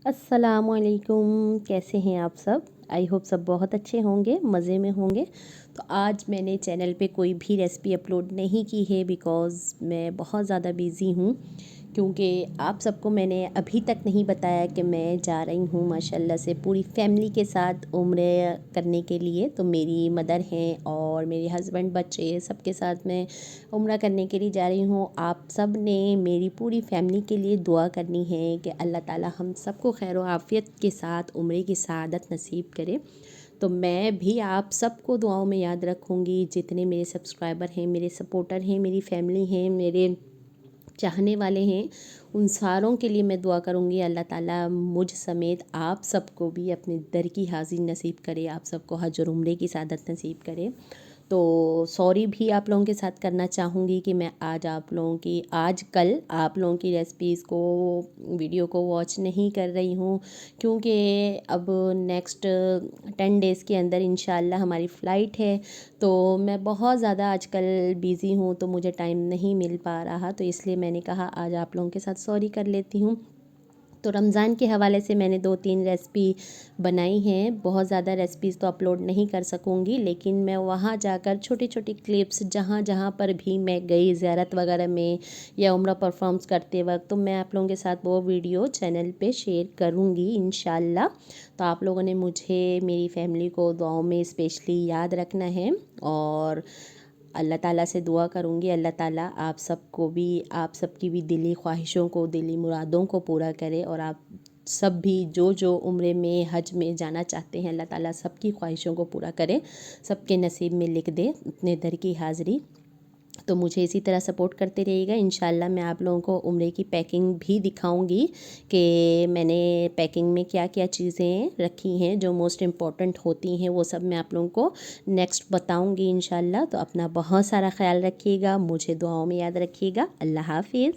अस्सलाम वालेकुम, कैसे हैं आप सब। आई होप सब बहुत अच्छे होंगे, मज़े में होंगे। तो आज मैंने चैनल पे कोई भी रेसिपी अपलोड नहीं की है बिकॉज़ मैं बहुत ज़्यादा बिज़ी हूँ, क्योंकि आप सबको मैंने अभी तक नहीं बताया कि मैं जा रही हूँ माशाल्लाह से पूरी फैमिली के साथ उम्रे करने के लिए। तो मेरी मदर हैं और मेरे हस्बैंड, बच्चे, सबके साथ मैं उम्रा करने के लिए जा रही हूँ। आप सब ने मेरी पूरी फैमिली के लिए दुआ करनी है कि अल्लाह ताला हम सबको खैर आफ़ियत के साथ उम्रे की सआदत नसीब करे। तो मैं भी आप सबको दुआओं में याद रखूँगी, जितने मेरे सब्सक्राइबर हैं, मेरे सपोर्टर हैं, मेरी फैमिली हैं, मेरे चाहने वाले हैं, उन सारों के लिए मैं दुआ करूँगी अल्लाह ताला मुझ समेत आप सबको भी अपने दर की हाज़िर नसीब करे, आप सबको हज और उम्रे की सआदत नसीब करे। तो सॉरी भी आप लोगों के साथ करना चाहूँगी कि मैं आज आप लोगों की कल आप लोगों की रेसिपीज़ को वीडियो को वॉच नहीं कर रही हूँ, क्योंकि अब नेक्स्ट 10 डेज़ के अंदर इंशाल्लाह हमारी फ़्लाइट है। तो मैं बहुत ज़्यादा आजकल बिज़ी हूँ, तो मुझे टाइम नहीं मिल पा रहा, तो इसलिए मैंने कहा आज आप लोगों के साथ सॉरी कर लेती हूँ। तो रमज़ान के हवाले से मैंने 2-3 रेसिपी बनाई हैं। बहुत ज़्यादा रेसिपीज़ तो अपलोड नहीं कर सकूँगी, लेकिन मैं वहाँ जाकर छोटी छोटी क्लिप्स जहाँ जहाँ पर भी मैं गई ज़ियारत वगैरह में या उम्रा परफॉर्म्स करते वक्त, तो मैं आप लोगों के साथ वो वीडियो चैनल पे शेयर करूँगी इंशाल्लाह। तो आप लोगों ने मुझे, मेरी फैमिली को दुआओं में स्पेशली याद रखना है और अल्लाह ताला से दुआ करूँगी अल्लाह ताला आप सबको भी, आप सबकी भी दिली ख्वाहिशों को, दिली मुरादों को पूरा करे। और आप सब भी जो जो उम्रे में, हज में जाना चाहते हैं, अल्लाह ताला सबकी ख्वाहिशों को पूरा करे, सबके नसीब में लिख दे अपने दर की हाज़िरी। तो मुझे इसी तरह सपोर्ट करते रहिएगा। इंशाल्लाह मैं आप लोगों को उम्रे की पैकिंग भी दिखाऊंगी कि मैंने पैकिंग में क्या क्या चीज़ें रखी हैं जो मोस्ट इम्पॉर्टेंट होती हैं, वो सब मैं आप लोगों को नेक्स्ट बताऊंगी इंशाल्लाह। तो अपना बहुत सारा ख्याल रखिएगा, मुझे दुआओं में याद रखिएगा। अल्लाह हाफिज़।